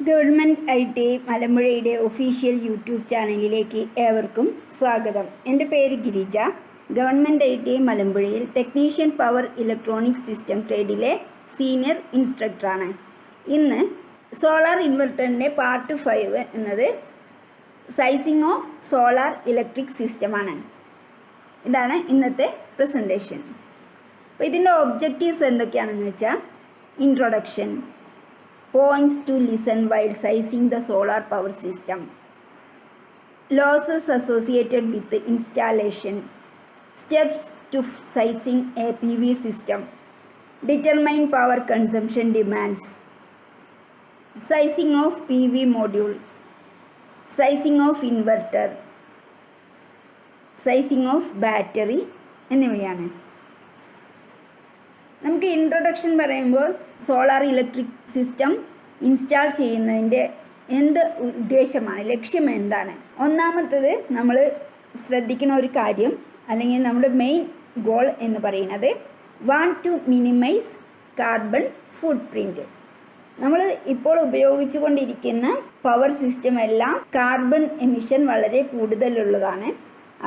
Government IT മലമ്പുഴയുടെ official YouTube ചാനലിലേക്ക് ഏവർക്കും സ്വാഗതം. എൻ്റെ പേര് ഗിരിജ. ഗവൺമെൻറ് IT മലമ്പുഴയിൽ ടെക്നീഷ്യൻ പവർ ഇലക്ട്രോണിക് സിസ്റ്റം ട്രേഡിലെ സീനിയർ ഇൻസ്ട്രക്ടറാണ്. ഇന്ന് സോളാർ ഇൻവെർട്ടറിൻ്റെ പാർട്ട് 5 എന്നത് സൈസിങ് ഓഫ് സോളാർ ഇലക്ട്രിക് സിസ്റ്റമാണ്. ഇതാണ് ഇന്നത്തെ പ്രസൻറ്റേഷൻ. അപ്പോൾ ഇതിൻ്റെ ഒബ്ജക്റ്റീവ്സ് എന്തൊക്കെയാണെന്ന് വെച്ചാൽ introduction, points to listen while sizing the solar power system, losses associated with the installation, steps to sizing a PV system, determine power consumption demands, sizing of PV module, sizing of inverter, sizing of battery എന്നിവയാണ്. നമുക്ക് introduction പറയുമ്പോൾ solar electric system install ചെയ്യുന്നതിൻ്റെ എന്ത് ഉദ്ദേശമാണ്, ലക്ഷ്യം എന്താണ്? ഒന്നാമത്തത് നമ്മൾ ശ്രദ്ധിക്കുന്ന ഒരു കാര്യം അല്ലെങ്കിൽ നമ്മുടെ മെയിൻ ഗോൾ എന്ന് പറയുന്നത് want to minimise carbon footprint. നമ്മൾ ഇപ്പോൾ ഉപയോഗിച്ചു കൊണ്ടിരിക്കുന്ന പവർ സിസ്റ്റം എല്ലാം കാർബൺ എമിഷൻ വളരെ കൂടുതലുള്ളതാണ്.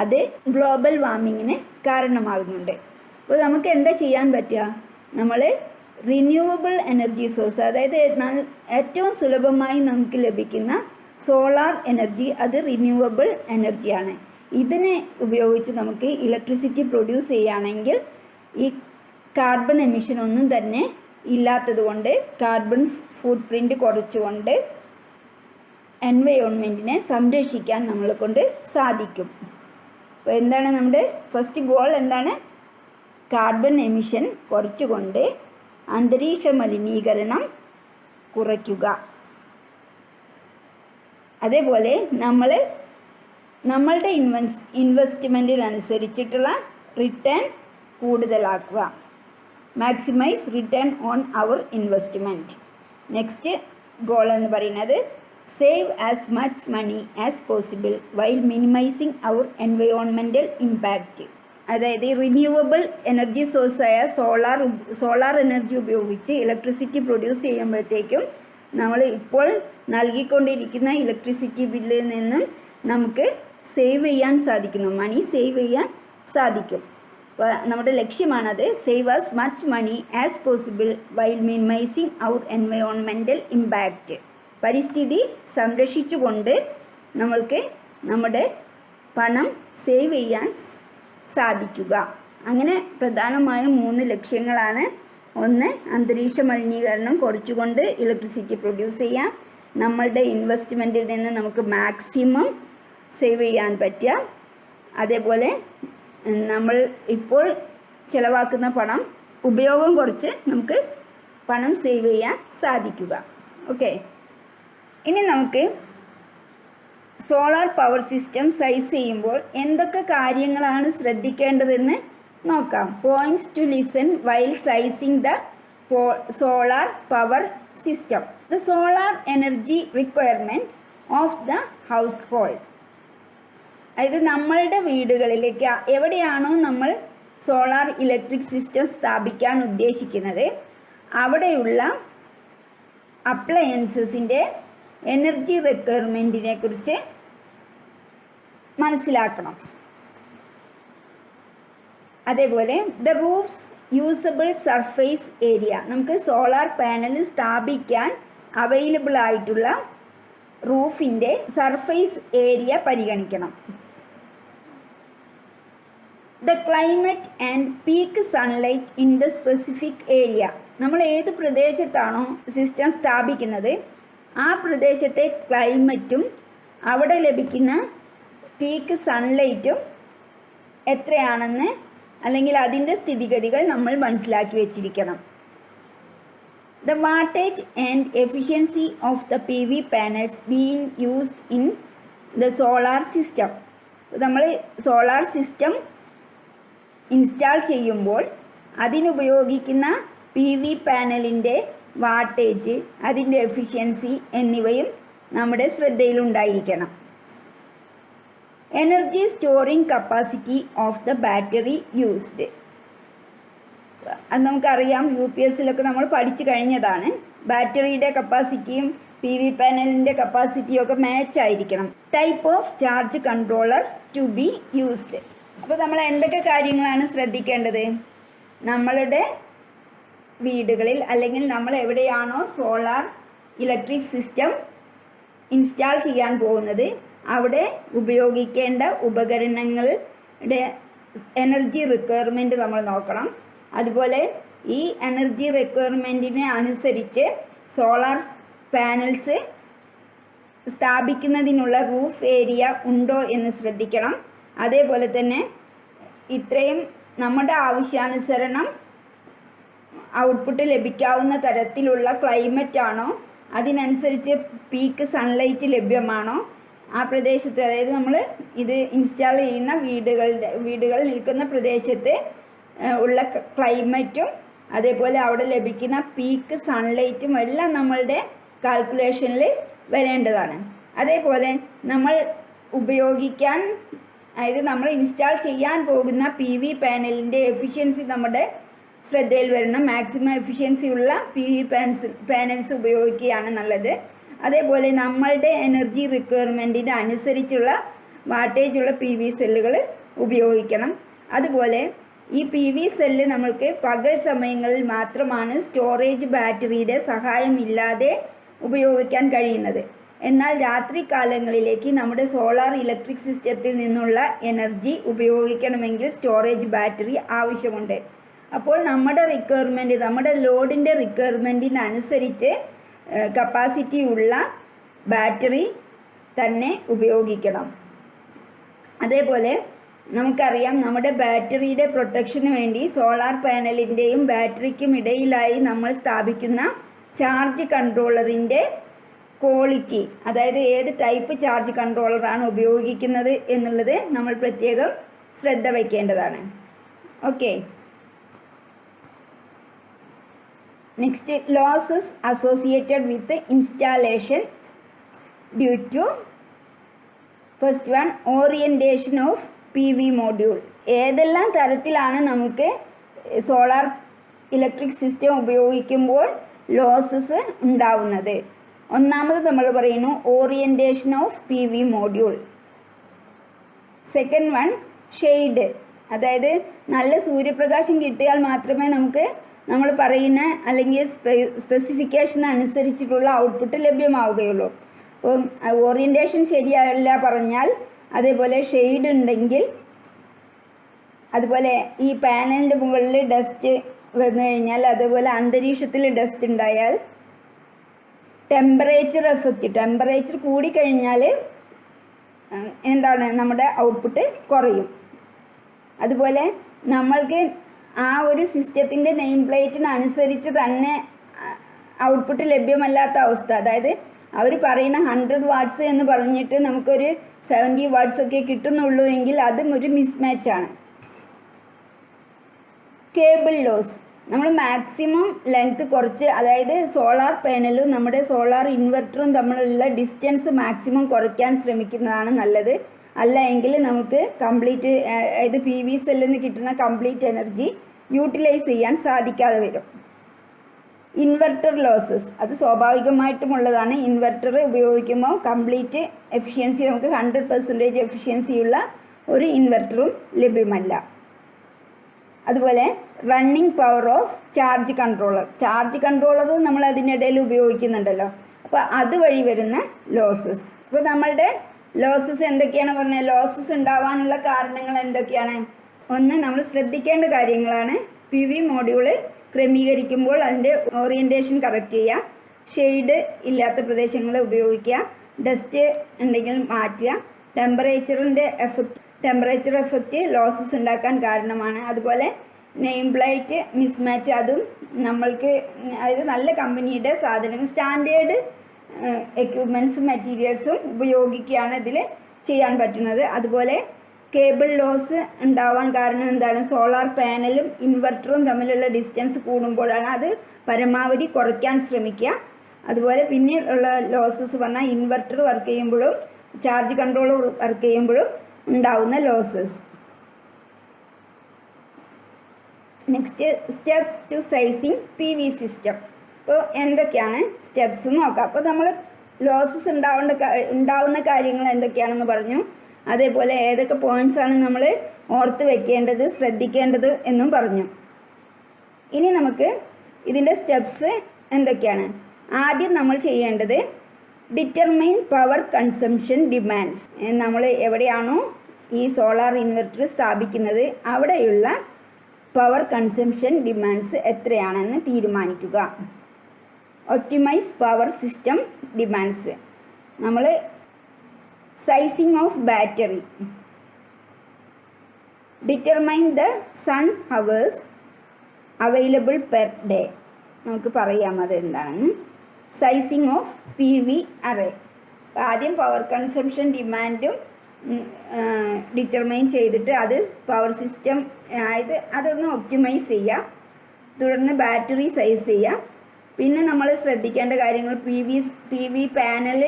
അത് ഗ്ലോബൽ വാർമിങ്ങിന് കാരണമാകുന്നുണ്ട്. അപ്പോൾ നമുക്ക് എന്താ ചെയ്യാൻ പറ്റുക? നമ്മൾ റിന്യൂവബിൾ എനർജി സോഴ്സ്, അതായത് ഏറ്റവും സുലഭമായി നമുക്ക് ലഭിക്കുന്ന സോളാർ എനർജി, അത് റിന്യൂവബിൾ എനർജിയാണ്. ഇതിനെ ഉപയോഗിച്ച് നമുക്ക് ഇലക്ട്രിസിറ്റി പ്രൊഡ്യൂസ് ചെയ്യുകയാണെങ്കിൽ ഈ കാർബൺ എമിഷൻ ഒന്നും തന്നെ ഇല്ലാത്തതുകൊണ്ട് കാർബൺ ഫുട് പ്രിൻറ്റ് കുറച്ചുകൊണ്ട് എൻവയോൺമെൻറ്റിനെ സംരക്ഷിക്കാൻ നമ്മളെ കൊണ്ട് സാധിക്കും. അപ്പോൾ എന്താണ് നമ്മുടെ ഫസ്റ്റ് ഗോൾ? എന്താണ്? കാർബൺ എമിഷൻ കുറച്ചുകൊണ്ട് അന്തരീക്ഷ മലിനീകരണം കുറയ്ക്കുക. അതേപോലെ നമ്മളുടെ ഇൻവെസ്റ്റ്മെൻറ്റിനനുസരിച്ചിട്ടുള്ള റിട്ടേൺ കൂടുതലാക്കുക. Maximise return on our investment. Next goal എന്ന് പറയുന്നത് save as much money as possible while minimising our environmental impact. അതായത് റിന്യൂവബിൾ എനർജി സോഴ്സായ സോളാർ എനർജി ഉപയോഗിച്ച് ഇലക്ട്രിസിറ്റി പ്രൊഡ്യൂസ് ചെയ്യുമ്പോഴത്തേക്കും നമ്മൾ ഇപ്പോൾ നൽകിക്കൊണ്ടിരിക്കുന്ന ഇലക്ട്രിസിറ്റി ബില്ലിൽ നിന്നും നമുക്ക് സേവ് ചെയ്യാൻ സാധിക്കുന്നു, മണി സേവ് ചെയ്യാൻ സാധിക്കും. അപ്പോൾ നമ്മുടെ ലക്ഷ്യമാണത്. Save as much money as possible while minimising our environmental impact. പരിസ്ഥിതി സംരക്ഷിച്ചുകൊണ്ട് നമ്മൾക്ക് നമ്മുടെ പണം സേവ് ചെയ്യാൻ സാധിക്കുക. അങ്ങനെ പ്രധാനമായും 3 ലക്ഷ്യങ്ങളാണ്. ഒന്ന്, അന്തരീക്ഷ മലിനീകരണം കുറച്ചുകൊണ്ട് ഇലക്ട്രിസിറ്റി പ്രൊഡ്യൂസ് ചെയ്യാം. നമ്മളുടെ ഇൻവെസ്റ്റ്മെൻറ്റിൽ നിന്ന് നമുക്ക് മാക്സിമം സേവ് ചെയ്യാൻ പറ്റുക. അതേപോലെ നമ്മൾ ഇപ്പോൾ ചിലവാക്കുന്ന പണം ഉപയോഗം കുറച്ച് നമുക്ക് പണം സേവ് ചെയ്യാൻ സാധിക്കുക. ഓക്കെ, ഇനി നമുക്ക് സോളാർ പവർ സിസ്റ്റം സൈസ് ചെയ്യുമ്പോൾ എന്തൊക്കെ കാര്യങ്ങളാണ് ശ്രദ്ധിക്കേണ്ടതെന്ന് നോക്കാം. Points to listen while sizing the solar power system. The solar energy requirement of the household. അതായത് നമ്മളുടെ വീടുകളിലേക്ക് എവിടെയാണോ നമ്മൾ സോളാർ ഇലക്ട്രിക് സിസ്റ്റം സ്ഥാപിക്കാൻ ഉദ്ദേശിക്കുന്നത് അവിടെയുള്ള അപ്ലയൻസസിൻ്റെ എനർജി റിക്വയർമെൻറ്റിനെ കുറിച്ച് മനസ്സിലാക്കണം. അതേപോലെ the roofs usable surface area. നമുക്ക് സോളാർ പാനൽ സ്ഥാപിക്കാൻ അവൈലബിൾ ആയിട്ടുള്ള റൂഫിൻ്റെ സർഫേസ് ഏരിയ പരിഗണിക്കണം. The climate and peak sunlight in the specific area. നമ്മൾ ഏത് പ്രദേശത്താണോ സിസ്റ്റം സ്ഥാപിക്കുന്നത് ആ പ്രദേശത്തെ ക്ലൈമറ്റും അവിടെ ലഭിക്കുന്ന പീക്ക് സൺലൈറ്റും എത്രയാണെന്ന് അല്ലെങ്കിൽ അതിൻ്റെ സ്ഥിതിഗതികൾ നമ്മൾ മനസ്സിലാക്കി വെച്ചിരിക്കണം. The wattage and efficiency of the PV panels being used in the solar system. നമ്മൾ സോളാർ സിസ്റ്റം ഇൻസ്റ്റാൾ ചെയ്യുമ്പോൾ അതിനുപയോഗിക്കുന്ന PV പാനലിൻ്റെ വാട്ടേജ്, അതിൻ്റെ എഫിഷ്യൻസി എന്നിവയും നമ്മുടെ ശ്രദ്ധയിലുണ്ടായിരിക്കണം. Energy storing capacity of the battery used. അത് നമുക്കറിയാം, UPSലൊക്കെ നമ്മൾ പഠിച്ചു കഴിഞ്ഞതാണ്. ബാറ്ററിയുടെ കപ്പാസിറ്റിയും PV പാനലിൻ്റെ കപ്പാസിറ്റിയൊക്കെ മാച്ച് ആയിരിക്കണം. Type of charge controller to be used. അപ്പോൾ നമ്മൾ എന്തൊക്കെ കാര്യങ്ങളാണ് ശ്രദ്ധിക്കേണ്ടത്? നമ്മളുടെ വീടുകളിൽ അല്ലെങ്കിൽ നമ്മൾ എവിടെയാണോ സോളാർ ഇലക്ട്രിക് സിസ്റ്റം ഇൻസ്റ്റാൾ ചെയ്യാൻ പോകുന്നത് അവിടെ ഉപയോഗിക്കേണ്ട ഉപകരണങ്ങളുടെ എനർജി റിക്വയർമെൻറ്റ് നമ്മൾ നോക്കണം. അതുപോലെ ഈ എനർജി റിക്വയർമെൻറ്റിനെ അനുസരിച്ച് സോളാർ പാനൽസ് സ്ഥാപിക്കുന്നതിനുള്ള റൂഫ് ഏരിയ ഉണ്ടോ എന്ന് ശ്രദ്ധിക്കണം. അതേപോലെ തന്നെ ഇത്രയും നമ്മുടെ ആവശ്യാനുസരണം ഔട്ട്പുട്ട് ലഭിക്കാവുന്ന തരത്തിലുള്ള ക്ലൈമറ്റ് ആണോ, അതിനനുസരിച്ച് പീക്ക് സൺലൈറ്റ് ലഭ്യമാണോ ആ പ്രദേശത്ത്, അതായത് നമ്മൾ ഇത് ഇൻസ്റ്റാൾ ചെയ്യുന്ന വീടുകൾ നിൽക്കുന്ന പ്രദേശത്ത് ഉള്ള ക്ലൈമറ്റും അതേപോലെ അവിടെ ലഭിക്കുന്ന പീക്ക് സൺലൈറ്റും എല്ലാം നമ്മളുടെ കാൽക്കുലേഷനിൽ വരേണ്ടതാണ്. അതേപോലെ നമ്മൾ ഉപയോഗിക്കാൻ, അതായത് നമ്മൾ ഇൻസ്റ്റാൾ ചെയ്യാൻ പോകുന്ന PV പാനലിൻ്റെ എഫിഷ്യൻസി നമ്മുടെ ശ്രദ്ധയിൽ വരണം. മാക്സിമം എഫിഷ്യൻസി ഉള്ള PV പാനൽസ് ഉപയോഗിക്കുകയാണ് നല്ലത്. അതേപോലെ നമ്മളുടെ എനർജി റിക്വയർമെൻറ്റിന് അനുസരിച്ചുള്ള വാട്ടേജുള്ള PV സെല്ലുകൾ ഉപയോഗിക്കണം. അതുപോലെ ഈ PV സെല്ല് നമ്മൾക്ക് പകൽ സമയങ്ങളിൽ മാത്രമാണ് സ്റ്റോറേജ് ബാറ്ററിയുടെ സഹായമില്ലാതെ ഉപയോഗിക്കാൻ കഴിയുന്നത്. എന്നാൽ രാത്രി കാലങ്ങളിലേക്ക് നമ്മുടെ സോളാർ ഇലക്ട്രിക് സിസ്റ്റത്തിൽ നിന്നുള്ള എനർജി ഉപയോഗിക്കണമെങ്കിൽ സ്റ്റോറേജ് ബാറ്ററി ആവശ്യമുണ്ട്. അപ്പോൾ നമ്മുടെ റിക്വയർമെൻറ്റ്, നമ്മുടെ ലോഡിൻ്റെ റിക്വയർമെൻറ്റിനനുസരിച്ച് കപ്പാസിറ്റി ഉള്ള ബാറ്ററി തന്നെ ഉപയോഗിക്കണം. അതേപോലെ നമുക്കറിയാം, നമ്മുടെ ബാറ്ററിയുടെ പ്രൊട്ടക്ഷന് വേണ്ടി സോളാർ പാനലിൻ്റെയും ബാറ്ററിക്കും ഇടയിലായി നമ്മൾ സ്ഥാപിക്കുന്ന ചാർജ് കൺട്രോളറിൻ്റെ ക്വാളിറ്റി, അതായത് ഏത് ടൈപ്പ് ചാർജ് കൺട്രോളറാണ് ഉപയോഗിക്കുന്നത് എന്നുള്ളത് നമ്മൾ പ്രത്യേകം ശ്രദ്ധ വയ്ക്കേണ്ടതാണ്. Okay, next, losses associated with installation due to first one, orientation of PV module. ഏതെല്ലാം തരത്തിലാണ് നമുക്ക് സോളാർ ഇലക്ട്രിക് സിസ്റ്റം ഉപയോഗിക്കുമ്പോൾ ലോസസ് ഉണ്ടാവുന്നത്? ഒന്നാമത് നമ്മൾ പറയുന്നു orientation of PV module. Second one, shade, അതായത് നല്ല സൂര്യപ്രകാശം കിട്ടിയാൽ മാത്രമേ നമുക്ക് നമ്മൾ പറയുന്ന അല്ലെങ്കിൽ സ്പെസിഫിക്കേഷൻ അനുസരിച്ചിട്ടുള്ള ഔട്ട്പുട്ട് ലഭ്യമാവുകയുള്ളൂ. അപ്പം ഓറിയൻറ്റേഷൻ ശരിയല്ല പറഞ്ഞാൽ, അതേപോലെ ഷെയ്ഡ് ഉണ്ടെങ്കിൽ, അതുപോലെ ഈ പാനലിൻ്റെ മുകളിൽ ഡസ്റ്റ് വന്നു കഴിഞ്ഞാൽ, അതുപോലെ അന്തരീക്ഷത്തിൽ ഡസ്റ്റ് ഉണ്ടായാൽ, ടെമ്പറേച്ചർ കൂടിക്കഴിഞ്ഞാൽ എന്താണ്, നമ്മുടെ ഔട്ട്പുട്ട് കുറയും. അതുപോലെ നമ്മൾക്ക് ആ ഒരു സിസ്റ്റത്തിൻ്റെ നെയിം പ്ലേറ്റിനനുസരിച്ച് തന്നെ ഔട്ട്പുട്ട് ലഭ്യമല്ലാത്ത അവസ്ഥ, അതായത് അവർ പറയുന്ന 100 വാട്ട്സ് എന്ന് പറഞ്ഞിട്ട് നമുക്കൊരു 70 വാട്ട്സ് ഒക്കെ കിട്ടുന്നുള്ളൂ എങ്കിൽ അതും ഒരു മിസ്മാച്ചാണ്. കേബിൾ ലോസ്, നമ്മൾ മാക്സിമം ലെങ്ത് കുറച്ച്, അതായത് സോളാർ പാനലും നമ്മുടെ സോളാർ ഇൻവെർട്ടറും തമ്മിലുള്ള ഡിസ്റ്റൻസ് മാക്സിമം കുറയ്ക്കാൻ ശ്രമിക്കുന്നതാണ് നല്ലത്. അല്ല എങ്കിൽ നമുക്ക് കംപ്ലീറ്റ്, അതായത് PV സെല്ലിൽ നിന്ന് കിട്ടുന്ന കംപ്ലീറ്റ് എനർജി യൂട്ടിലൈസ് ചെയ്യാൻ സാധിക്കാതെ വരും. ഇൻവെർട്ടർ ലോസസ്, അത് സ്വാഭാവികമായിട്ടുമുള്ളതാണ്. ഇൻവെർട്ടർ ഉപയോഗിക്കുമ്പോൾ കംപ്ലീറ്റ് എഫിഷ്യൻസി, നമുക്ക് 100% എഫിഷ്യൻസിയുള്ള ഒരു ഇൻവെർട്ടറും ലഭ്യമല്ല. അതുപോലെ റണ്ണിങ് പവർ ഓഫ് ചാർജ് കൺട്രോളറും നമ്മൾ അതിനിടയിൽ ഉപയോഗിക്കുന്നുണ്ടല്ലോ. അപ്പോൾ അതുവഴി വരുന്ന ലോസസ്. അപ്പോൾ നമ്മളുടെ ലോസസ് എന്തൊക്കെയാണ് പറഞ്ഞത്? ലോസസ് ഉണ്ടാവാനുള്ള കാരണങ്ങൾ എന്തൊക്കെയാണ്? ഒന്ന്, നമ്മൾ ശ്രദ്ധിക്കേണ്ട കാര്യങ്ങളാണ്. PV മോഡ്യൂള് ക്രമീകരിക്കുമ്പോൾ അതിൻ്റെ ഓറിയൻറ്റേഷൻ കറക്റ്റ് ചെയ്യുക, ഷെയ്ഡ് ഇല്ലാത്ത പ്രദേശങ്ങൾ ഉപയോഗിക്കുക, ഡസ്റ്റ് ഉണ്ടെങ്കിൽ മാറ്റുക. ടെമ്പറേച്ചർ എഫക്റ്റ് ലോസസ് ഉണ്ടാക്കാൻ കാരണമാണ്. അതുപോലെ നെയിം പ്ലേറ്റ് മിസ്മാച്ച്, അതും നമ്മൾക്ക്, അതായത് നല്ല കമ്പനിയുടെ സാധനങ്ങൾ, സ്റ്റാൻഡേർഡ് എക്യുപ്മെൻറ്റ്സും മെറ്റീരിയൽസും ഉപയോഗിക്കുകയാണ് ഇതിൽ ചെയ്യാൻ പറ്റുന്നത്. അതുപോലെ കേബിൾ ലോസ് ഉണ്ടാവാൻ കാരണം എന്താണ്? സോളാർ പാനലും ഇൻവെർട്ടറും തമ്മിലുള്ള ഡിസ്റ്റൻസ് കൂടുമ്പോഴാണ്. അത് പരമാവധി കുറയ്ക്കാൻ ശ്രമിക്കുക. അതുപോലെ പിന്നെ ഉള്ള ലോസസ് പറഞ്ഞാൽ ഇൻവെർട്ടർ വർക്ക് ചെയ്യുമ്പോഴും ചാർജ് കൺട്രോളർ വർക്ക് ചെയ്യുമ്പോഴും ഉണ്ടാവുന്ന losses. Next, steps to sizing PV system. അപ്പോൾ എന്തൊക്കെയാണ് സ്റ്റെപ്സ് നോക്കാം. അപ്പോൾ നമ്മൾ ലോസസ് ഉണ്ടാവുന്ന കാര്യങ്ങൾ എന്തൊക്കെയാണെന്ന് പറഞ്ഞു. അതേപോലെ ഏതൊക്കെ പോയിൻറ്റ്സാണ് നമ്മൾ ഓർത്ത് വെക്കേണ്ടത്, ശ്രദ്ധിക്കേണ്ടത് എന്നും പറഞ്ഞു. ഇനി നമുക്ക് ഇതിൻ്റെ സ്റ്റെപ്സ് എന്തൊക്കെയാണ്. ആദ്യം നമ്മൾ ചെയ്യേണ്ടത് ഡിറ്റർമൈൻ പവർ കൺസംഷൻ ഡിമാൻഡ്സ്. നമ്മൾ എവിടെയാണോ ഈ സോളാർ ഇൻവെർട്ടർ സ്ഥാപിക്കുന്നത് അവിടെയുള്ള പവർ കൺസംഷൻ ഡിമാൻഡ്സ് എത്രയാണെന്ന് തീരുമാനിക്കുക. Optimise power system demands. നമ്മൾ sizing of battery. Determine the sun hours available per day. നമുക്ക് പറയാം അത് എന്താണെന്ന്. Sizing of PV array. ആദ്യം പവർ കൺസംഷൻ ഡിമാൻഡും ഡിറ്റർമൈൻ ചെയ്തിട്ട് അത് പവർ സിസ്റ്റം അതൊന്ന് ഒപ്റ്റിമൈസ് ചെയ്യാം. തുടർന്ന് ബാറ്ററി സൈസ് ചെയ്യാം. പിന്നെ നമ്മൾ ശ്രദ്ധിക്കേണ്ട കാര്യങ്ങൾ PV പാനൽ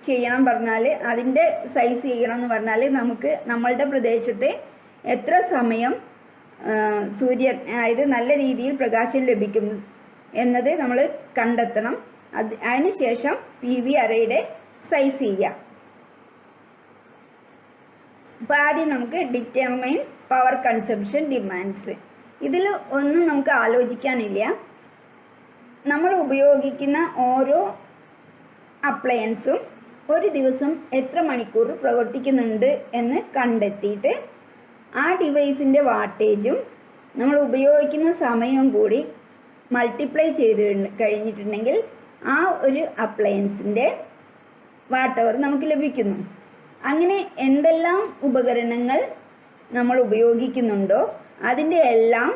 ചെയ്യണം പറഞ്ഞാൽ അതിൻ്റെ സൈസ് ചെയ്യണം എന്ന് പറഞ്ഞാൽ നമുക്ക് നമ്മളുടെ പ്രദേശത്തെ എത്ര സമയം നല്ല രീതിയിൽ പ്രകാശം ലഭിക്കും എന്നത് നമ്മൾ കണ്ടെത്തണം. അതിന് ശേഷം PV അറേയുടെ സൈസ് ചെയ്യാം. അപ്പോൾ ആദ്യം നമുക്ക് ഡിറ്റർമൈൻ പവർ കൺസംഷൻ ഡിമാൻഡ്സ്. ഇതിൽ ഒന്നും നമുക്ക് ആലോചിക്കാനില്ല. നമ്മൾ ഉപയോഗിക്കുന്ന ഓരോ അപ്ലയൻസും ഒരു ദിവസം എത്ര മണിക്കൂർ പ്രവർത്തിക്കുന്നുണ്ട് എന്ന് കണ്ടെത്തിയിട്ട് ആ ഡിവൈസിൻ്റെ വാട്ടേജും നമ്മൾ ഉപയോഗിക്കുന്ന സമയവും കൂടി മൾട്ടിപ്ലൈ ചെയ്ത് കഴിഞ്ഞിട്ടുണ്ടെങ്കിൽ ആ ഒരു അപ്ലയൻസിൻ്റെ വാട്ട് അവർ നമുക്ക് ലഭിക്കുന്നു. അങ്ങനെ എന്തെല്ലാം ഉപകരണങ്ങൾ നമ്മൾ ഉപയോഗിക്കുന്നുണ്ടോ അതിൻ്റെ എല്ലാം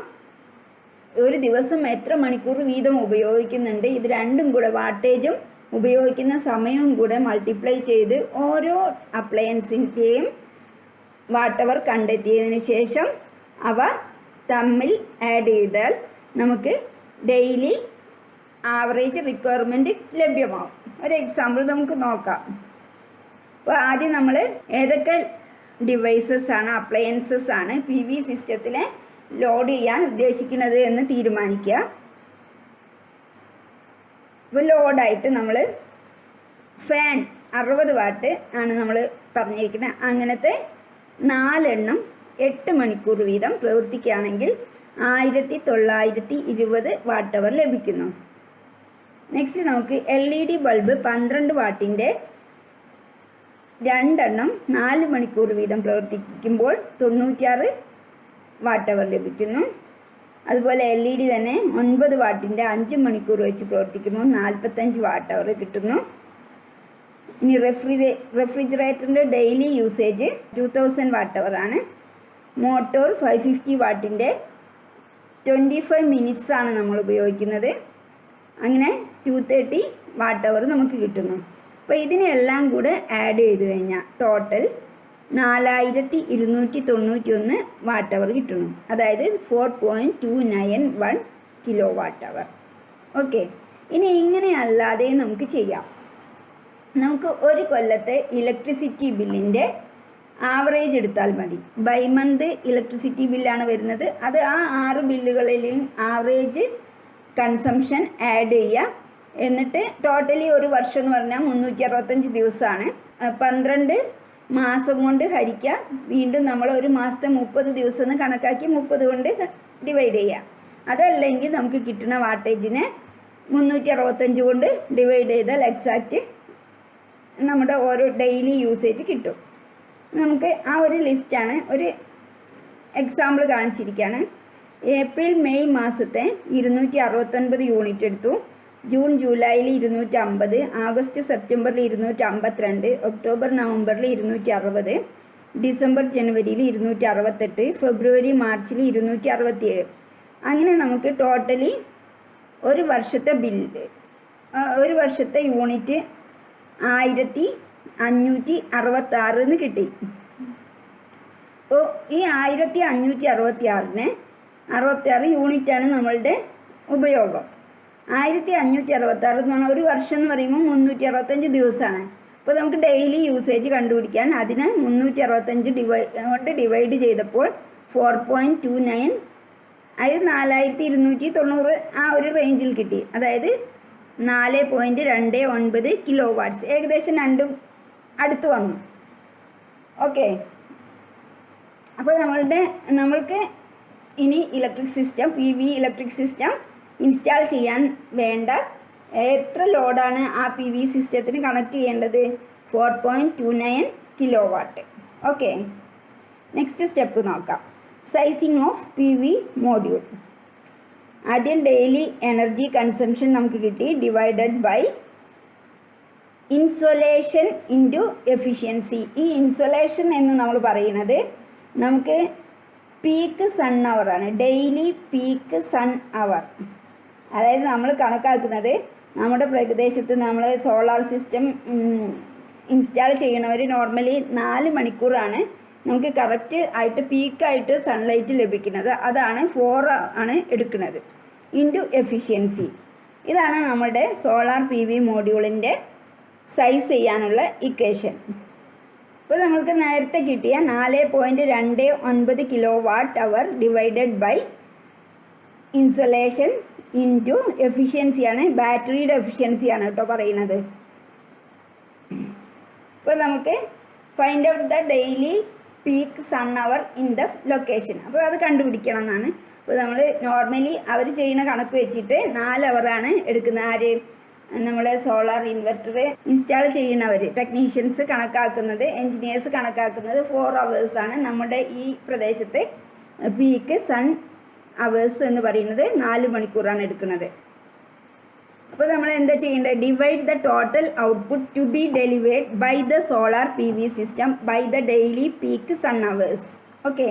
ഒരു ദിവസം എത്ര മണിക്കൂർ വീതം ഉപയോഗിക്കുന്നുണ്ട് ഇത് രണ്ടും കൂടെ വാട്ടേജും ഉപയോഗിക്കുന്ന സമയവും കൂടെ മൾട്ടിപ്ലൈ ചെയ്ത് ഓരോ അപ്ലയൻസിൻ്റെയും വാട്ട് അവർ കണ്ടെത്തിയതിന് ശേഷം അവ തമ്മിൽ ആഡ് ചെയ്താൽ നമുക്ക് ഡെയിലി ആവറേജ് റിക്വയർമെൻറ്റ് ലഭ്യമാവും. ഒരു എക്സാമ്പിൾ നമുക്ക് നോക്കാം. അപ്പോൾ ആദ്യം നമ്മൾ ഏതൊക്കെ ഡിവൈസസ് ആണ് അപ്ലയൻസസ് ആണ് PV സിസ്റ്റത്തിനെ ലോഡ് ചെയ്യാൻ ഉദ്ദേശിക്കുന്നത് എന്ന് തീരുമാനിക്കുക. ഇപ്പോൾ ലോഡായിട്ട് നമ്മൾ ഫാൻ 60 വാട്ട് ആണ് നമ്മൾ പറഞ്ഞിരിക്കുന്നത്. അങ്ങനത്തെ 4 എണ്ണം 8 മണിക്കൂർ വീതം പ്രവർത്തിക്കുകയാണെങ്കിൽ 1920 വാട്ട് അവർ ലഭിക്കുന്നു. നെക്സ്റ്റ് നമുക്ക് LED ബൾബ് 12 വാട്ടിൻ്റെ 2 എണ്ണം 4 മണിക്കൂർ വീതം പ്രവർത്തിക്കുമ്പോൾ 96 വാട്ട് അവർ ലഭിക്കുന്നു. അതുപോലെ LED തന്നെ 9 വാട്ടിൻ്റെ 5 മണിക്കൂർ വെച്ച് പ്രവർത്തിക്കുമ്പോൾ 45 വാട്ട് അവർ കിട്ടുന്നു. ഇനി റെഫ്രിജറേറ്ററിൻ്റെ ഡെയിലി യൂസേജ് 2000 വാട്ട് അവർ ആണ്. മോട്ടോർ 550 വാട്ടിൻ്റെ 25 മിനിറ്റ്സ് ആണ് നമ്മൾ ഉപയോഗിക്കുന്നത്. അങ്ങനെ 230 വാട്ട് അവർ നമുക്ക് കിട്ടുന്നു. അപ്പോൾ ഇതിനെല്ലാം കൂടെ ആഡ് ചെയ്ത് കഴിഞ്ഞാൽ ടോട്ടൽ 4291 വാട്ട് അവർ കിട്ടുന്നു. അതായത് 4.291 കിലോ വാട്ട് അവർ. ഓക്കെ, ഇനി ഇങ്ങനെ അല്ലാതെ നമുക്ക് ചെയ്യാം. നമുക്ക് ഒരു കൊല്ലത്തെ ഇലക്ട്രിസിറ്റി ബില്ലിൻ്റെ ആവറേജ് എടുത്താൽ മതി. ബൈ മന്ത് ഇലക്ട്രിസിറ്റി ബില്ലാണ് വരുന്നത്. അത് ആ 6 ബില്ലുകളിലും ആവറേജ് കൺസംഷൻ ആഡ് ചെയ്യുക. എന്നിട്ട് ടോട്ടലി ഒരു വർഷം എന്ന് പറഞ്ഞാൽ 365 ദിവസമാണ്. 12 മാസം കൊണ്ട് ഹരിക്കുക. വീണ്ടും നമ്മൾ ഒരു മാസത്തെ 30 ദിവസം എന്ന് കണക്കാക്കി 30 കൊണ്ട് ഡിവൈഡ് ചെയ്യുക. അതല്ലെങ്കിൽ നമുക്ക് കിട്ടുന്ന വാട്ടേജിനെ 365 കൊണ്ട് ഡിവൈഡ് ചെയ്താൽ എക്സാക്റ്റ് നമ്മുടെ ഓരോ ഡെയിലി യൂസേജ് കിട്ടും. നമുക്ക് ആ ഒരു ലിസ്റ്റാണ്, ഒരു എക്സാമ്പിൾ കാണിച്ചിരിക്കുകയാണ്. ഏപ്രിൽ മെയ് മാസത്തെ 269 യൂണിറ്റ് എടുത്തു. ജൂൺ ജൂലൈയിൽ 250, ആഗസ്റ്റ് സെപ്റ്റംബറിൽ 252, ഒക്ടോബർ നവംബറിൽ 260, ഡിസംബർ ജനുവരിയിൽ 268, ഫെബ്രുവരി മാർച്ചിൽ 267. അങ്ങനെ നമുക്ക് ടോട്ടലി ഒരു വർഷത്തെ ബില്ല്, ഒരു വർഷത്തെ യൂണിറ്റ് 1566 എന്ന് കിട്ടി. അപ്പോൾ ഈ 1566 യൂണിറ്റാണ് നമ്മളുടെ ഉപയോഗം. 1566 എന്ന് പറഞ്ഞാൽ ഒരു വർഷം എന്ന് പറയുമ്പോൾ 365 ദിവസമാണ്. അപ്പോൾ നമുക്ക് ഡെയിലി യൂസേജ് കണ്ടുപിടിക്കാൻ അതിനെ 365 ഡിവൈഡ് ചെയ്തപ്പോൾ 4.29, അതായത് 4290 ആ ഒരു റേഞ്ചിൽ കിട്ടി. അതായത് 4.29 കിലോ വാട്ട്സ്, ഏകദേശം രണ്ടും അടുത്ത് വന്നു. ഓക്കെ, അപ്പോൾ നമ്മൾക്ക് ഇനി electric system PV electric system install ചെയ്യാൻ വേണ്ട എത്ര ലോഡാണ് ആ PV സിസ്റ്റത്തിന് കണക്ട് ചെയ്യേണ്ടത്? 4.29 kilo watt. Okay, next step നോക്കാം. Sizing of PV module. ആദ്യം ഡെയിലി എനർജി കൺസംഷൻ നമുക്ക് കിട്ടി, divided by insolation into efficiency. ഈ ഇൻസൊലേഷൻ എന്ന് നമ്മൾ പറയുന്നത് നമുക്ക് പീക്ക് സൺ അവറാണ്, ഡെയിലി പീക്ക് സൺ അവർ. അതായത് നമ്മൾ കണക്കാക്കുന്നത് നമ്മുടെ പ്രദേശത്ത് നമ്മൾ സോളാർ സിസ്റ്റം ഇൻസ്റ്റാൾ ചെയ്യണവർ നോർമലി 4 മണിക്കൂറാണ് നമുക്ക് കറക്റ്റ് ആയിട്ട് പീക്കായിട്ട് സൺലൈറ്റ് ലഭിക്കുന്നത്. അതാണ് 4 ആണ് എടുക്കുന്നത് ഇൻറ്റു എഫിഷ്യൻസി. ഇതാണ് നമ്മുടെ സോളാർ PV മോഡ്യൂളിൻ്റെ സൈസ് ചെയ്യാനുള്ള ഇക്വേഷൻ. ഇപ്പോൾ നമ്മൾക്ക് നേരത്തെ കിട്ടിയ 4.29 kilo watt hour divided by insolation into എഫിഷ്യൻസിയാണ്, ബാറ്ററിയുടെ എഫിഷ്യൻസിയാണ് കേട്ടോ പറയുന്നത്. ഇപ്പോൾ നമുക്ക് find out the daily peak sun hour in the location. അപ്പോൾ അത് കണ്ടുപിടിക്കണം എന്നാണ്. അപ്പോൾ നമ്മൾ നോർമലി അവർ ചെയ്യുന്ന കണക്ക് വെച്ചിട്ട് 4 അവറാണ് എടുക്കുന്നത്. ആര്? നമ്മളെ സോളാർ ഇൻവെർട്ടർ ഇൻസ്റ്റാൾ ചെയ്യുന്നവർ, ടെക്നീഷ്യൻസ് കണക്കാക്കുന്നത്, എൻജിനീയേഴ്സ് കണക്കാക്കുന്നത് 4 അവേഴ്സാണ്. നമ്മുടെ ഈ പ്രദേശത്തെ പീക്ക് സൺ അവേഴ്സ് എന്ന് പറയുന്നത് 4 മണിക്കൂറാണ് എടുക്കുന്നത്. അപ്പോൾ നമ്മൾ എന്താ ചെയ്യേണ്ടത്? Divide the total output to be delivered by the solar PV system by the daily peak sun hours. Okay,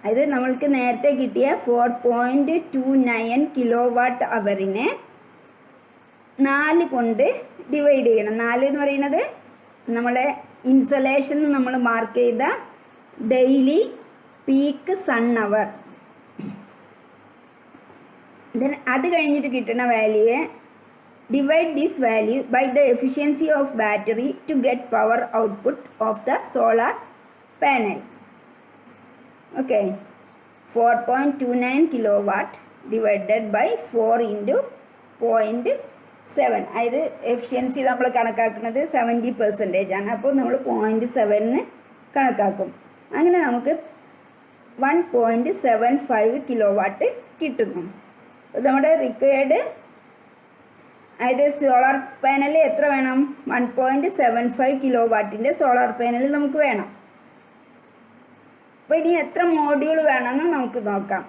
അത് നമ്മൾക്ക് നേരത്തെ കിട്ടിയ 4.29 കിലോ വാട്ട് അവറിനെ 4 കൊണ്ട് ഡിവൈഡ് ചെയ്യണം. 4 എന്ന് പറയുന്നത് നമ്മളെ ഇൻസൊലേഷൻ നമ്മൾ മാർക്ക് ചെയ്ത daily peak sun hour. Then അത് കഴിഞ്ഞിട്ട് കിട്ടുന്ന വാല്യൂയെ divide this value by the efficiency of battery to get power output of the solar panel. Okay, 4.29 kilo watt divided by 4 into 0.7. അതായത് എഫിഷ്യൻസി നമ്മൾ കണക്കാക്കുന്നത് 70% ആണ്. അപ്പോൾ നമ്മൾ 0.7 കണക്കാക്കും. അങ്ങനെ നമുക്ക് 1.75 കിലോ വാട്ട് കിട്ടുന്നു. നമ്മുടെ റിക്വയർഡ്, അതായത് സോളാർ പാനൽ എത്ര വേണം? 1.75 കിലോ വാട്ടിൻ്റെ സോളാർ പാനൽ നമുക്ക് വേണം. അപ്പോൾ ഇനി എത്ര മോഡ്യൂൾ വേണമെന്ന് നമുക്ക് നോക്കാം.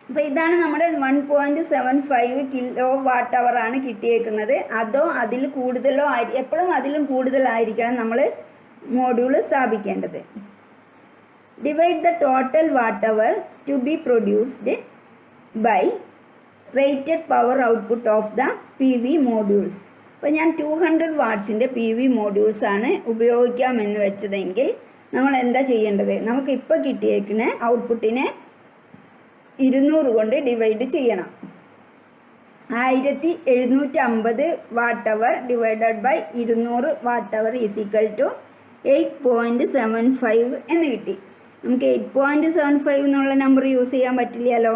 അപ്പോൾ ഇതാണ് നമ്മുടെ 1.75 കിലോ വാട്ട് അവർ ആണ് കിട്ടിയേക്കുന്നത്. അതോ അതിൽ കൂടുതലോ എപ്പോഴും അതിലും കൂടുതലായിരിക്കണം നമ്മൾ മോഡ്യൂൾ സ്ഥാപിക്കേണ്ടത്. Divide the total watt hour to be produced by rated power output of the PV modules. അപ്പോൾ ഞാൻ 200 വാട്ട്സിൻ്റെ PV മോഡ്യൂൾസാണ് ഉപയോഗിക്കാമെന്ന് വെച്ചതെങ്കിൽ നമ്മൾ എന്താ ചെയ്യേണ്ടത്? നമുക്ക് ഇപ്പോൾ കിട്ടിയേക്കുന്ന ഔട്ട്പുട്ടിനെ 200 കൊണ്ട് ഡിവൈഡ് ചെയ്യണം. 1750 watt hour divided by 200 watt hour is equal to 8.75 എന്ന് കിട്ടി. നമുക്ക് 8.75 എന്നുള്ള നമ്പർ യൂസ് ചെയ്യാൻ പറ്റില്ലല്ലോ,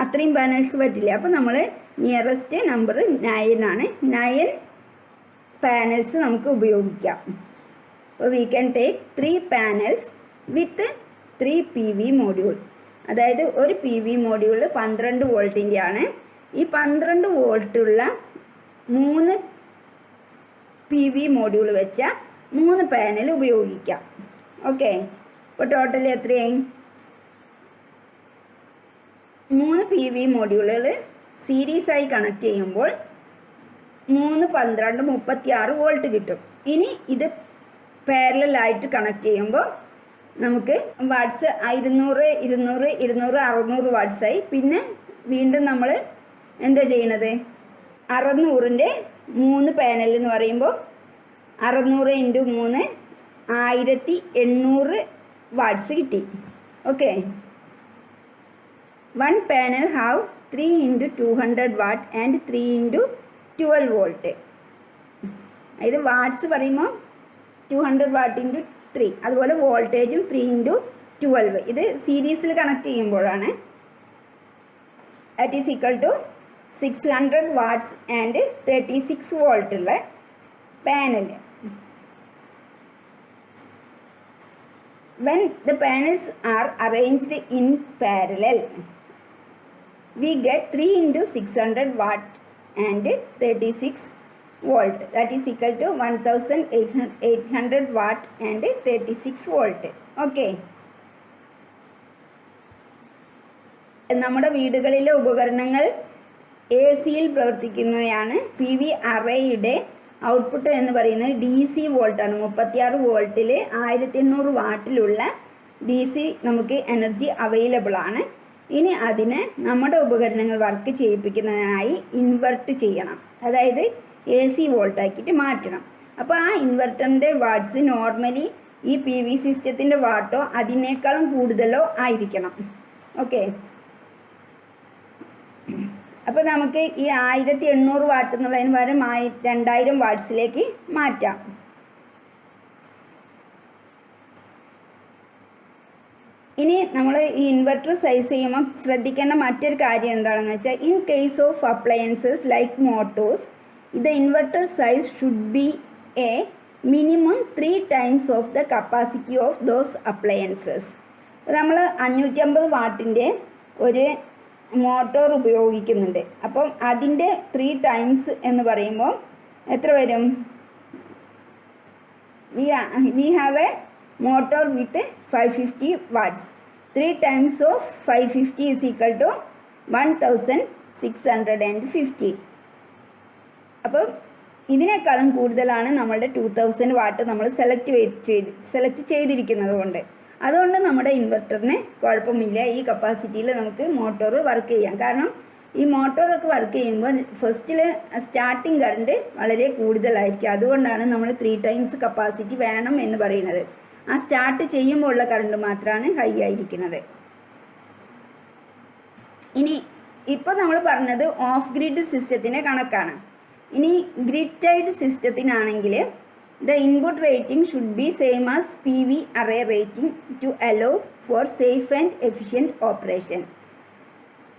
അത്രയും പാനൽസ് പറ്റില്ല. അപ്പോൾ നമ്മൾ നിയറസ്റ്റ് നമ്പർ 9 ആണ്. 9 പാനൽസ് നമുക്ക് ഉപയോഗിക്കാം. അപ്പോൾ we can take 3 panels with 3 PV module. അതായത് ഒരു PV മോഡ്യൂൾ 12 വോൾട്ടിൻ്റെ ആണ്. ഈ 12 വോൾട്ടുള്ള 3 PV മോഡ്യൂൾ വെച്ച 3 പാനൽ ഉപയോഗിക്കാം. ഓക്കെ, അപ്പോൾ ടോട്ടൽ എത്രയായി? 3 PV മോഡ്യൂളുകൾ സീരീസായി കണക്ട് ചെയ്യുമ്പോൾ 3 12 36 വോൾട്ട് കിട്ടും. ഇനി ഇത് പാരലായിട്ട് കണക്ട് ചെയ്യുമ്പോൾ നമുക്ക് വാട്ട്സ് 200 200 200 600 വാട്ട്സായി. പിന്നെ വീണ്ടും നമ്മൾ എന്താ ചെയ്യണത്? 600ൻ്റെ 3 പാനൽ എന്ന് പറയുമ്പോൾ 600 × 3 1800 വാട്ട്സ് കിട്ടി. Okay, 1 panel have 3 × 200 watt and 3 × 12 volt. അതായത് വാട്ട്സ് പറയുമ്പോൾ 200 watt × 3, അതുപോലെ വോൾട്ടേജും 3 × 12. ഇത് സീരീസിൽ കണക്ട് ചെയ്യുമ്പോഴാണ്. That is equal to 600 watts and 36 വോൾട്ടുള്ള panel. When the panels are arranged in parallel, we get 3 into 600 watt and 36 volt. That is equal to 1800 watt and 36 volt. Okay. നമ്മുടെ വീടുകളിലെ ഉപകരണങ്ങൾ AC-യിൽ പ്രവർത്തിക്കുന്നവയാണ്. PV അറേയുടെ ഔട്ട്പുട്ട് എന്ന് പറയുന്നത് DC വോൾട്ടാണ്. 36 വോൾട്ടിൽ 1800 വാട്ടിലുള്ള DC നമുക്ക് energy available ആണ്. ഇനി അതിനെ നമ്മുടെ ഉപകരണങ്ങൾ വർക്ക് ചെയ്യിപ്പിക്കുന്നതിനായി ഇൻവെർട്ട് ചെയ്യണം, അതായത് AC വോൾട്ടാക്കിയിട്ട് മാറ്റണം. അപ്പോൾ ആ ഇൻവെർട്ടറിൻ്റെ വാട്ട്സ് നോർമലി ഈ PV സിസ്റ്റത്തിൻ്റെ വാട്ടോ അതിനേക്കാളും കൂടുതലോ ആയിരിക്കണം. ഓക്കെ, അപ്പോൾ നമുക്ക് ഈ 1800 വാട്ട് എന്നുള്ളതിന് പകരം 2000 വാട്ട്സിലേക്ക് മാറ്റാം. ഇനി നമ്മൾ ഈ ഇൻവെർട്ടർ സൈസ് ചെയ്യുമ്പോൾ ശ്രദ്ധിക്കേണ്ട മറ്റൊരു കാര്യം എന്താണെന്ന് വെച്ചാൽ, in case of appliances like Motors, the inverter size should be A minimum 3 times of the capacity of those appliances. നമ്മൾ 550 വാട്ടിൻ്റെ ഒരു മോട്ടോർ ഉപയോഗിക്കുന്നുണ്ട്. അപ്പം അതിൻ്റെ 3 times എന്ന് പറയുമ്പോൾ എത്ര വരും? We have a motor with 550 watts. 3 times of 550 is equal to 1650. അപ്പം ഇതിനേക്കാളും കൂടുതലാണ് നമ്മളുടെ 2000 വാട്ട് നമ്മൾ സെലക്ട് ചെയ്തിരിക്കുന്നത് കൊണ്ട്. അതുകൊണ്ട് നമ്മുടെ ഇൻവെർട്ടറിന് കുഴപ്പമില്ല, ഈ കപ്പാസിറ്റിയിൽ നമുക്ക് മോട്ടോർ വർക്ക് ചെയ്യാം. കാരണം ഈ മോട്ടോറൊക്കെ വർക്ക് ചെയ്യുമ്പോൾ ഫസ്റ്റിൽ സ്റ്റാർട്ടിങ് കറണ്ട് വളരെ കൂടുതലായിരിക്കും. അതുകൊണ്ടാണ് നമ്മൾ 3 times കപ്പാസിറ്റി വേണം എന്ന് പറയുന്നത്. ആ സ്റ്റാർട്ട് ചെയ്യുമ്പോൾ ഉള്ള കറണ്ട് മാത്രമാണ് ഹൈ ആയിരിക്കുന്നത്. ഇനി ഇപ്പോൾ നമ്മൾ പറഞ്ഞത് ഓഫ് ഗ്രിഡ് സിസ്റ്റത്തിൻ്റെ കണക്കാണ്. ഇനി ഗ്രിഡ് ടൈഡ് സിസ്റ്റത്തിനാണെങ്കിൽ the input rating should be same as PV array rating to allow for safe and efficient operation.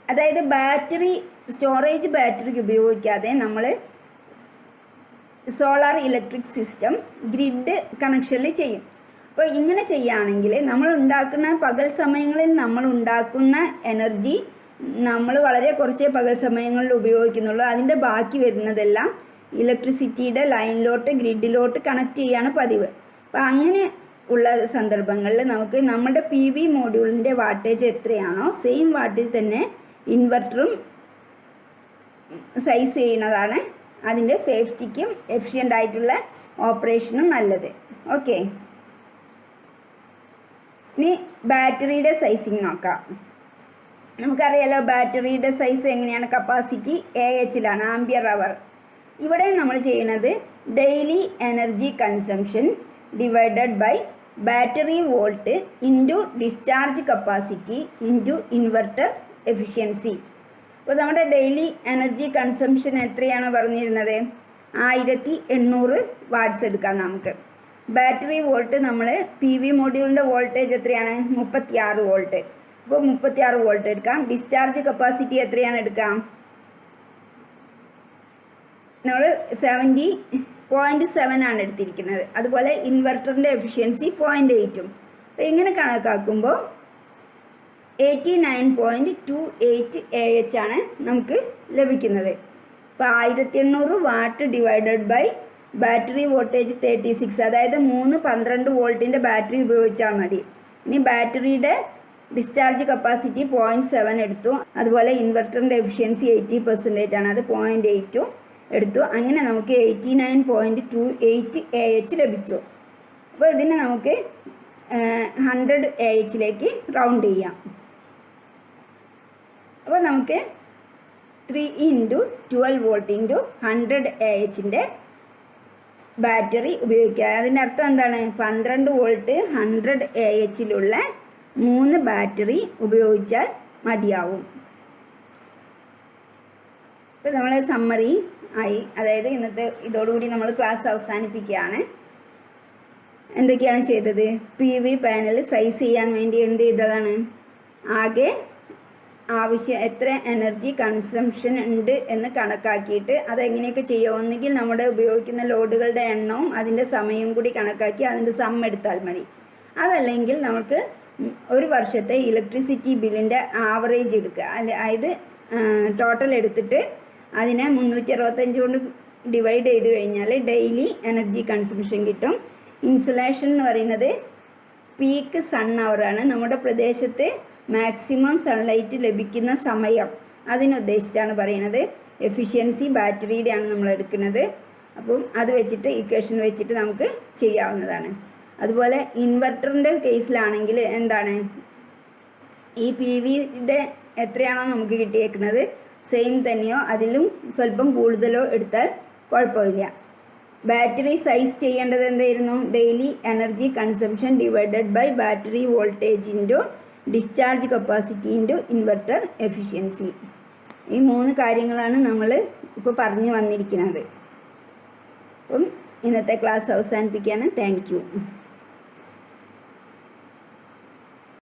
അതായത് സ്റ്റോറേജ് ബാറ്ററി ഉപയോഗിക്കാതെ നമ്മൾ സോളാർ ഇലക്ട്രിക് സിസ്റ്റം ഗ്രിഡ് കണക്ഷനിൽ ചെയ്യും. അപ്പോൾ ഇങ്ങനെ ചെയ്യുകയാണെങ്കിൽ പകൽ സമയങ്ങളിൽ നമ്മൾ ഉണ്ടാക്കുന്ന എനർജി നമ്മൾ വളരെ കുറച്ചേ പകൽ സമയങ്ങളിൽ ഉപയോഗിക്കുന്നുള്ളൂ. അതിൻ്റെ ബാക്കി വരുന്നതെല്ലാം ഇലക്ട്രിസിറ്റിയുടെ ലൈനിലോട്ട് ഗ്രിഡിലോട്ട് കണക്ട് ചെയ്യാണ് പതിവ്. അപ്പോൾ അങ്ങനെ ഉള്ള സന്ദർഭങ്ങളിൽ നമുക്ക് നമ്മുടെ PV മോഡ്യൂളിൻ്റെ വാട്ടേജ് എത്രയാണോ സെയിം വാട്ടിൽ തന്നെ ഇൻവെർട്ടറും സൈസ് ചെയ്യുന്നതാണ് അതിൻ്റെ സേഫ്റ്റിക്കും എഫിഷ്യൻ്റ് ആയിട്ടുള്ള ഓപ്പറേഷനും നല്ലത്. ഓക്കെ, ഇനി ബാറ്ററിയുടെ സൈസിങ് നോക്കാം. നമുക്കറിയാലോ ബാറ്ററിയുടെ സൈസ് എങ്ങനെയാണ്? കപ്പാസിറ്റി AH-ലാണ്, ആംപിയർ അവർ. ഇവിടെ നമ്മൾ ചെയ്യുന്നത് daily energy consumption divided by battery volt into discharge capacity into inverter efficiency. അപ്പോൾ നമ്മുടെ ഡെയിലി എനർജി കൺസംഷൻ എത്രയാണ് പറഞ്ഞിരുന്നത്? 1800 വാട്ട്സ് എടുക്കാം നമുക്ക്. ബാറ്ററി വോൾട്ട് നമ്മൾ PV മോഡ്യൂളിൻ്റെ വോൾട്ടേജ് എത്രയാണ്? 36 വോൾട്ട്. അപ്പോൾ 36 വോൾട്ട് എടുക്കാം. ഡിസ്ചാർജ് കപ്പാസിറ്റി എത്രയാണ് എടുക്കാം? നമ്മൾ 70.7 ആണ് എടുത്തിരിക്കുന്നത്. അതുപോലെ ഇൻവെർട്ടറിൻ്റെ എഫിഷ്യൻസി 0.8. അപ്പോൾ ഇങ്ങനെ കണക്കാക്കുമ്പോൾ 89.28 AH ആണ് നമുക്ക് ലഭിക്കുന്നത്. അപ്പോൾ 1800 watt divided by battery voltage 36, അതായത് 12 വോൾട്ടിൻ്റെ ബാറ്ററി ഉപയോഗിച്ചാൽ മതി. ഇനി ബാറ്ററിയുടെ ഡിസ്ചാർജ് കപ്പാസിറ്റി 0.7 എടുത്തു. അതുപോലെ ഇൻവെർട്ടറിൻ്റെ എഫിഷ്യൻസി 80% ആണ്, അത് 0.8 എടുത്തു. അങ്ങനെ നമുക്ക് 89.28 AH ലഭിച്ചു. അപ്പോൾ ഇതിനെ നമുക്ക് 100 AH-ലേക്ക് റൗണ്ട് ചെയ്യാം. അപ്പോൾ നമുക്ക് 3 into 12 volt into 100 AH-ൻ്റെ ബാറ്ററി ഉപയോഗിക്കുക. അതിൻ്റെ അർത്ഥം എന്താണ്? 12 വോൾട്ട് 100 AH-ലുള്ള 3 ബാറ്ററി ഉപയോഗിച്ചാൽ മതിയാവും. ഇപ്പോൾ നമ്മൾ സമ്മറി ആയി, അതായത് ഇന്നത്തെ ഇതോടുകൂടി നമ്മൾ ക്ലാസ് അവസാനിപ്പിക്കുകയാണ്. എന്തൊക്കെയാണ് ചെയ്തത്? PV പാനൽ സൈസ് ചെയ്യാൻ വേണ്ടി എന്ത് ചെയ്തതാണ്? ആകെ എത്ര എനർജി കൺസംഷൻ ഉണ്ട് എന്ന് കണക്കാക്കിയിട്ട് അതെങ്ങനെയൊക്കെ ചെയ്യുമെന്നെങ്കിൽ നമ്മുടെ ഉപയോഗിക്കുന്ന ലോഡുകളുടെ എണ്ണവും അതിൻ്റെ സമയവും കൂടി കണക്കാക്കി അതിൻ്റെ സം എടുത്താൽ മതി. അതല്ലെങ്കിൽ നമുക്ക് ഒരു വർഷത്തെ ഇലക്ട്രിസിറ്റി ബില്ലിൻ്റെ ആവറേജ് എടുക്കുക, അതായത് ടോട്ടൽ എടുത്തിട്ട് അതിനെ 365 കൊണ്ട് ഡിവൈഡ് ചെയ്ത് കഴിഞ്ഞാൽ ഡെയിലി എനർജി കൺസംഷൻ കിട്ടും. ഇൻസുലേഷൻ എന്ന് പറയുന്നത് പീക്ക് സൺ അവറാണ്. നമ്മുടെ പ്രദേശത്ത് മാക്സിമം സൺലൈറ്റ് ലഭിക്കുന്ന സമയം അതിനുദ്ദേശിച്ചാണ് പറയുന്നത്. എഫിഷ്യൻസി ബാറ്ററിയുടെയാണ് നമ്മൾ എടുക്കുന്നത്. അപ്പം അത് വെച്ചിട്ട് ഇക്വേഷൻ വെച്ചിട്ട് നമുക്ക് ചെയ്യാവുന്നതാണ്. അതുപോലെ ഇൻവെർട്ടറിൻ്റെ കേസിലാണെങ്കിൽ എന്താണ്, ഈ പി വിയുടെ എത്രയാണോ നമുക്ക് കിട്ടിയേക്കുന്നത് സെയിം തന്നെയോ അതിലും സ്വല്പം കൂടുതലോ എടുത്താൽ കുഴപ്പമില്ല. ബാറ്ററി സൈസ് ചെയ്യേണ്ടത് എന്തായിരുന്നു? Daily energy consumption divided by battery voltage into discharge capacity into inverter efficiency. ഈ 3 കാര്യങ്ങളാണ് നമ്മൾ ഇപ്പോൾ പറഞ്ഞു വന്നിരിക്കുന്നത്. അപ്പം ഇന്നത്തെ ക്ലാസ് അവസാനിപ്പിക്കുകയാണ്. Thank you.